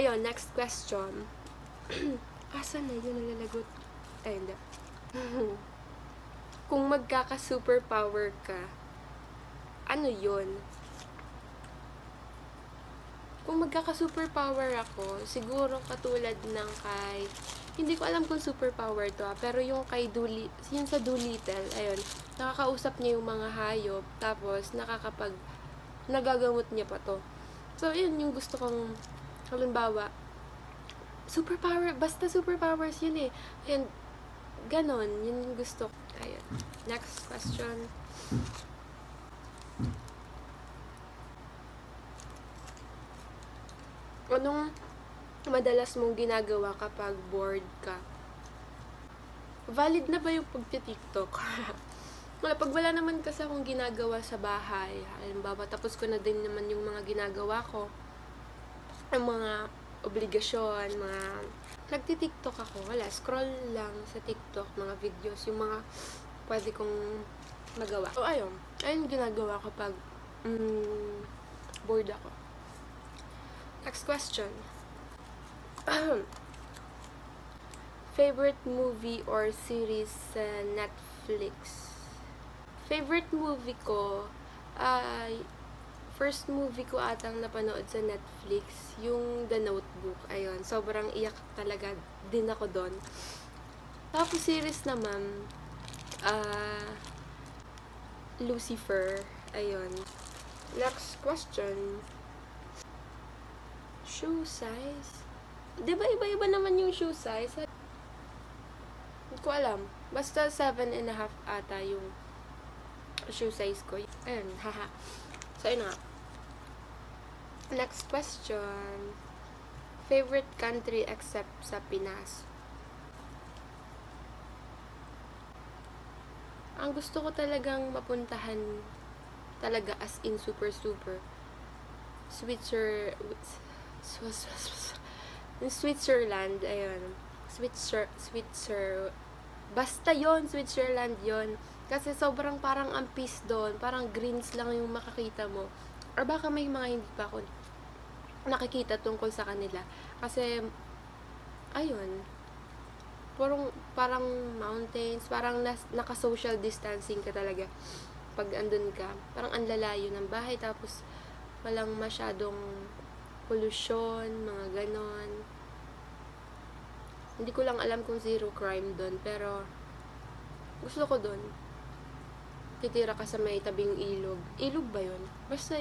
ayun, next question. Asan na yun? Nalalagot. Ay, hindi. Kung magkaka-superpower ka, ano yun? Kung magkaka-superpower ako, siguro katulad ng kay, hindi ko alam kung superpower to pero yung kay yung sa Doolittle, ayun, nakakausap niya yung mga hayop, tapos nagagamot niya pa to. So, yun yung gusto kong, halimbawa, superpower, basta superpowers yun eh. Ayun, ganon, yun yung gusto. Ayun. Next question. Anong madalas mong ginagawa kapag bored ka? Valid na ba yung pag-tiktok? Pag wala naman kasi akong ginagawa sa bahay, halimbawa, tapos ko na din naman yung mga ginagawa ko, ang mga obligasyon, nagti-tiktok ako, wala, scroll lang sa TikTok, mga videos, yung mga pwede kong magawa. So, ayun ginagawa ko pag bored ako. Next question. Favorite movie or series sa Netflix? Favorite movie ko, first movie ko atang napanood sa Netflix, yung The Notebook. Ayun, sobrang iyak talaga din ako doon. Tapos series naman, Lucifer. Ayun. Next question. Shoe size? Diba iba-iba naman yung shoe size? Hindi ko alam. Basta 7.5 ata yung shoe size ko. Ayun, haha. So, ayun nga. Next question. Favorite country except sa Pinas? Ang gusto ko talagang mapuntahan talaga as in super Switzerland, ayun. Basta yon, Switzerland yon. Kasi sobrang parang ang peace doon, parang greens lang yung makakita mo. Or baka may mga hindi pa ako nakikita tungkol sa kanila. Kasi, ayun, parang mountains, parang naka-social distancing ka talaga pag andun ka. Parang ang lalayo ng bahay, tapos walang masyadong pollution, mga ganon. Hindi ko lang alam kung zero crime doon, pero gusto ko doon. Titira ka sa may tabing ilog. Ilog ba yun? Basta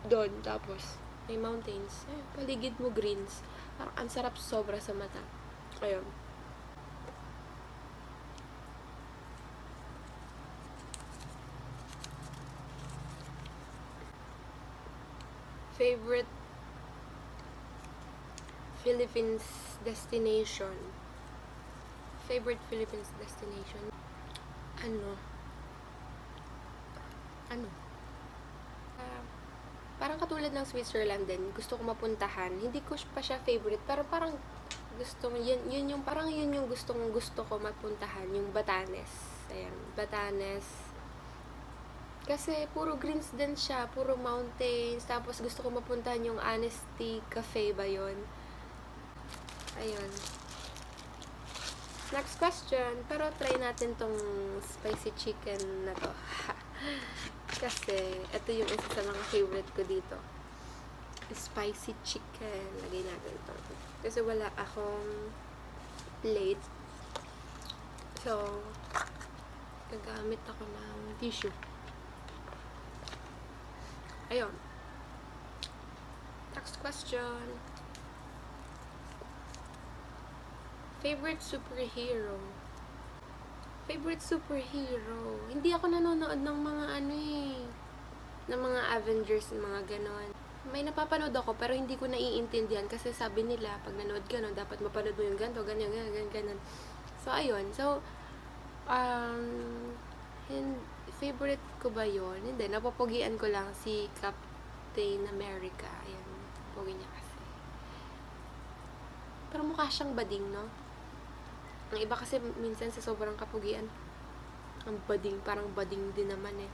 doon, tapos may mountains. Ayun, paligid mo greens. Parang ang sarap sobra sa mata. Ayun. Favorite Philippines destination? Favorite Philippines destination? Ano? Parang katulad ng Switzerland din, gusto ko mapuntahan. Hindi ko pa siya favorite, pero parang yun yung gusto ko mapuntahan, yung Batanes. Ayan, Batanes. Kasi puro greens din siya, puro mountains, tapos gusto ko mapuntahan yung Honesty Cafe ba yun? Ayun. Next question, pero try natin tong spicy chicken na to. Kasi, ito yung isa sa mga favorite ko dito. Spicy chicken. Lagay natin ito. Kasi wala akong plate. So, gagamit ako ng tissue. Ayun. Next question. Favorite superhero? Favorite superhero? Hindi ako nanonood ng mga ng mga Avengers, mga ganon. May napapanood ako, pero hindi ko naiintindihan kasi sabi nila, pag nanood ka, dapat mapanood mo yung ganito, ganyan. So, ayun. So, favorite ko ba yun? Hindi, napapogian ko lang si Captain America. Ayan, pogi niya kasi. Pero mukha siyang bading, no? Ang iba kasi minsan sa sobrang kapugian, ang bading, parang bading din naman eh.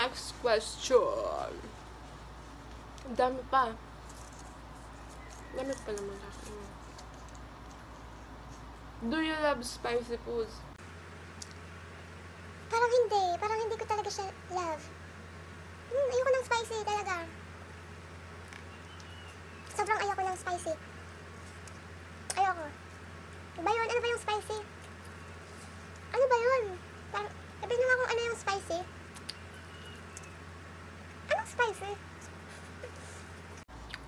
Next question. Ang dami pa. Dami pa naman kakain. Do you love spicy foods? Parang hindi. Parang hindi ko talaga siya love. Ayoko ng spicy talaga. Sobrang ayoko ng spicy. Ayoko. Ano ba yun? Ano ba yung spicy? Ano ba yun? Parang, sabihin nga kung ano yung spicy. Anong spicy?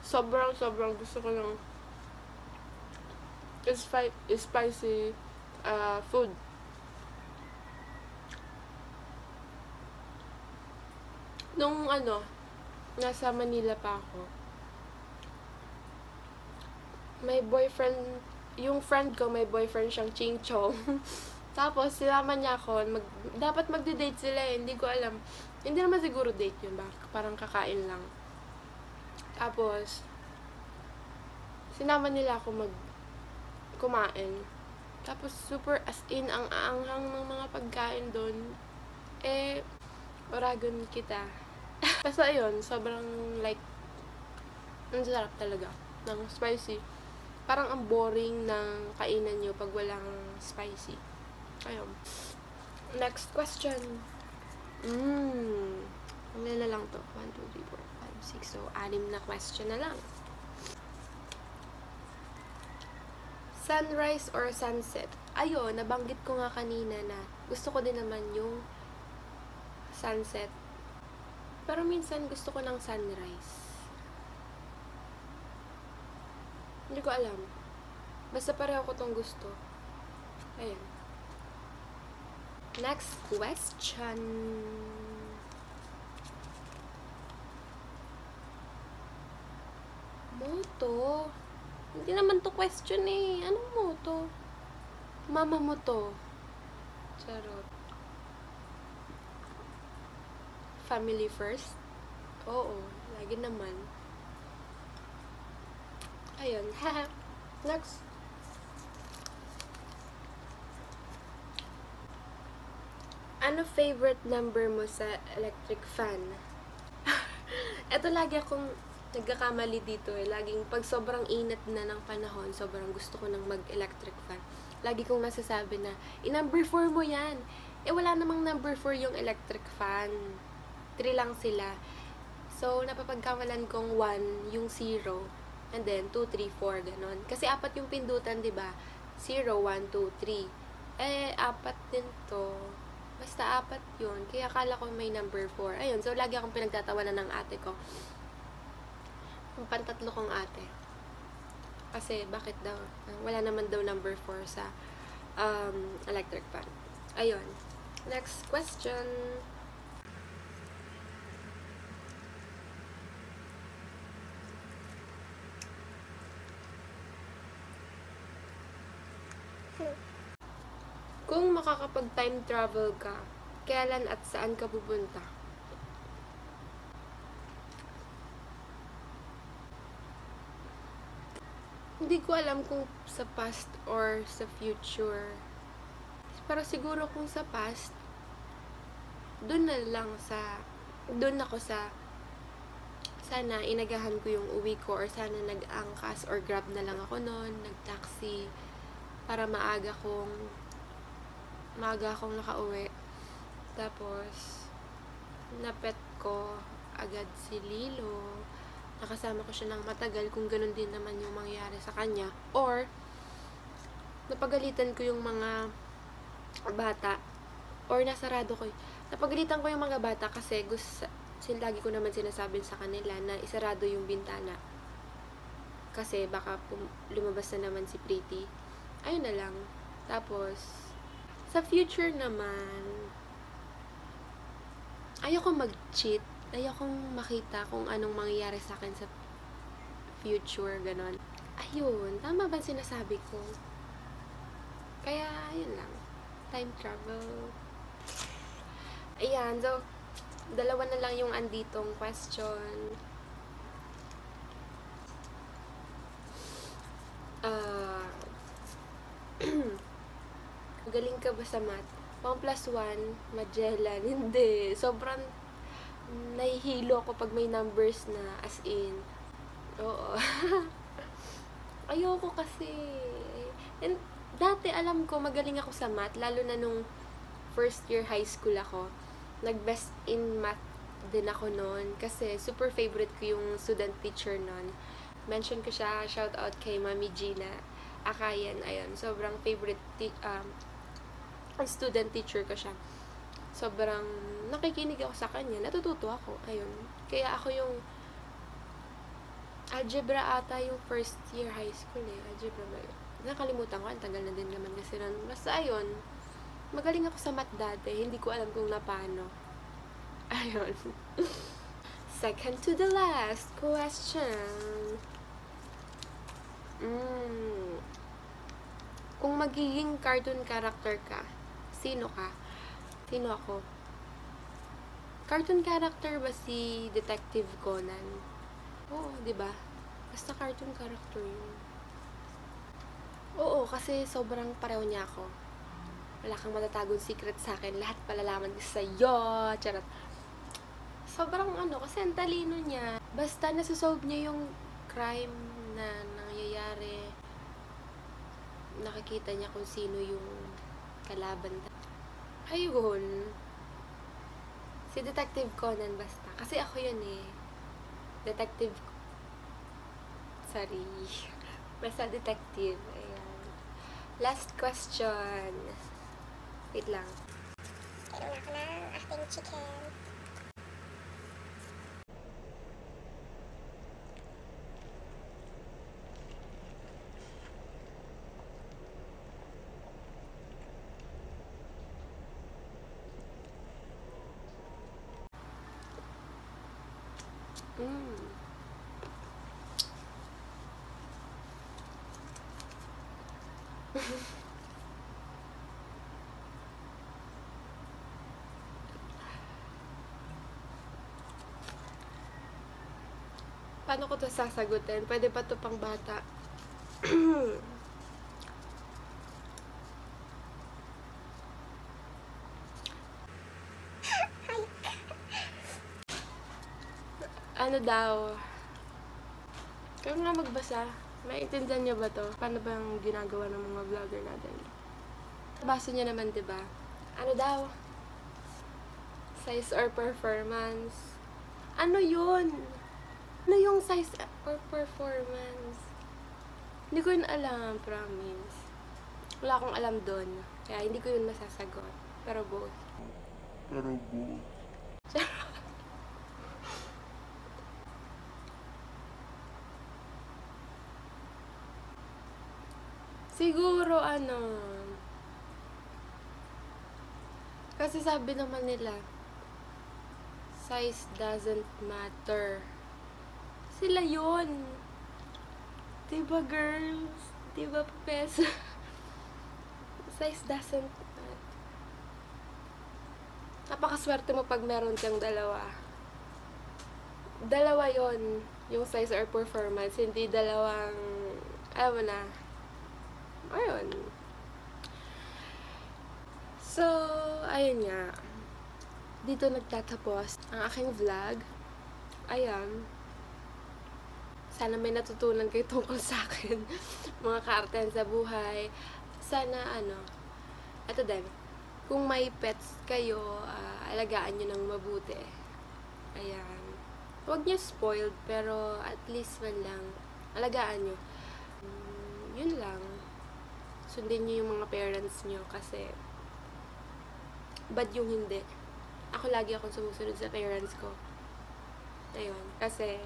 Sobrang gusto ko ng spicy food. Nung nasa Manila pa ako, may boyfriend, yung friend ko, may boyfriend siyang Ching Chong. Tapos, sinama niya ako, dapat magde-date sila eh, hindi ko alam. Hindi naman siguro date yun, parang kakain lang. Tapos, sinama nila ako kumain. Tapos, super as in, ang aanghang ng mga pagkain doon. Oragon kita. Basta ayun, sobrang like, ang sarap talaga ng spicy. Parang ang boring ng kainan nyo pag walang spicy. Ayun. Next question. Ano na lang to? 1, 2, 3, 4, 5, 6. So, 6 na question na lang. Sunrise or sunset? Ayun, nabanggit ko nga kanina na gusto ko din naman yung sunset. Pero minsan gusto ko ng sunrise. Hindi ko alam. Basta pareho ko tong gusto. Ayan. Next question. Moto. Hindi naman to question eh. Anong moto? Mama mo to. Charot. Family first? Oo. Lagi naman. Ayun. Next. Ano favorite number mo sa electric fan? Eto lagi akong nagkakamali dito eh. Laging pag sobrang init na ng panahon, sobrang gusto ko ng mag-electric fan. Lagi kong nasasabi na, number 4 mo yan. Wala namang number 4 yung electric fan. 3 lang sila. So, napapagkamalan kong 1, yung 0, and then 2, 3, 4, ganon. Kasi 4 yung pindutan, di ba? 0, 1, 2, 3. 4 din to. Basta 4 yun. Kaya akala ko may number 4. Ayun, so lagi akong pinagtatawanan ng ate ko. Ang pantatlo kong ate. Kasi, bakit daw? Wala naman daw number 4 sa electric fan. Ayun. Next question. Kung makakapag-time travel ka, kailan at saan ka pupunta? Hindi ko alam kung sa past or sa future. Pero siguro kung sa past, doon ako sa sana inagahan ko yung uwi ko, or sana nag-angkas or grab na lang ako noon, nag-taxi para maaga akong nakauwi. Tapos napet ko agad si Lilo, nakasama ko siya ng matagal, kung ganun din naman yung mangyari sa kanya, or napagalitan ko yung mga bata, or napagalitan ko yung mga bata kasi lagi ko naman sinasabi sa kanila na isarado yung bintana kasi baka lumabas na naman si Pretty. Ayun na lang. Tapos sa future naman, ayoko mag-cheat. Ayokong makita kung anong mangyayari sa akin sa future, ganon. Ayun, tama ba sinasabi ko? Kaya, ayun lang. Time travel. Ayan, so, 2 na lang yung anditong question. Galing ka ba sa math? 1 plus 1, Magellan. Hindi. Sobrang nahihilo ako pag may numbers na, as in. Oo. Ayoko kasi. And dati alam ko magaling ako sa math, lalo na nung first year high school ako. Nag-best in math din ako noon kasi super favorite ko yung student teacher noon. Mention ko siya, shout out kay Mami Gina Akayan. Ayun, sobrang favorite student teacher ko siya. Sobrang nakikinig ako sa kanya, natututo ako. Ayun. Kaya ako yung algebra ata yung first year high school eh. Algebra ba yun? Nakalimutan ko, ang tagal na din naman kasi nun. Basta ayun, magaling ako sa math dati. Hindi ko alam kung na paano. Ayun. Second to the last question. Kung magiging cartoon character ka, sino ka? Sino ako? Cartoon character ba si Detective Conan? Oo, di ba? Basta cartoon character yun. Oo, kasi sobrang pareho niya ako. Wala kang matatagong secret sa akin. Lahat palalaman ko sa'yo. Charot. Sobrang kasi ang talino niya. Basta nasusolve niya yung crime na nangyayari. Nakikita niya kung sino yung kalaban. Ayun. Si Detective Conan basta. Kasi ako yun eh. Detective. Sorry. Basta detective. Ayan. Last question. Wait lang. Kailan ako ng ating chicken. Paano ko to sasagutin? Pwede ba to pang bata? Ano daw? Kayo nga magbasa. Maintindihan niyo ba to? Paano bang ginagawa ng mga vlogger natin? Basa niyo naman, diba? Ano daw? Size or performance? Ano yun? Ano yung size or performance? Hindi ko yun alam, promise. Wala akong alam doon. Kaya hindi ko yun masasagot. Pero both. Siguro kasi sabi naman nila, size doesn't matter. Sila yun. Diba, girls? Diba, pes? Size doesn't matter. Napakaswerte mo pag meron kang dalawa. Dalawa yon, yung size or performance. Hindi dalawang, alam mo na. Ayun. So, ayun nga. Dito nagtatapos ang aking vlog. Ayan. Sana may natutunan kayo tungkol sa akin. Mga kaartehan sa buhay. Sana, ito din. Kung may pets kayo, alagaan nyo ng mabuti. Ayan. Huwag nyo spoiled, pero at least man lang, alagaan nyo. Yun lang. Sundin nyo yung mga parents nyo kasi bad yung hindi. Ako lagi akong sumusunod sa parents ko. Ayun. Kasi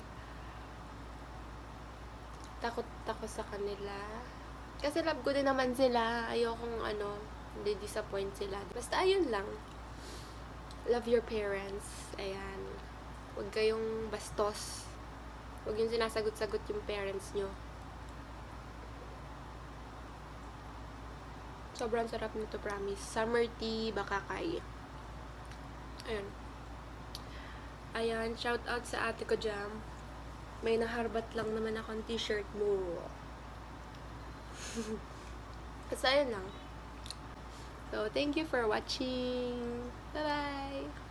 takot ako sa kanila. Kasi love ko din naman sila. Ayokong hindi disappoint sila. Basta ayun lang. Love your parents. Ayan. Huwag kayong bastos. Huwag yung sinasagot-sagot yung parents nyo. Sobrang sarap nito, promise. Summer tea, bakakay. Ayun. Ayan, shout out sa ate ko dyan. May naharbat lang naman akong t-shirt mo. Basta ayun lang. So, thank you for watching. Bye-bye!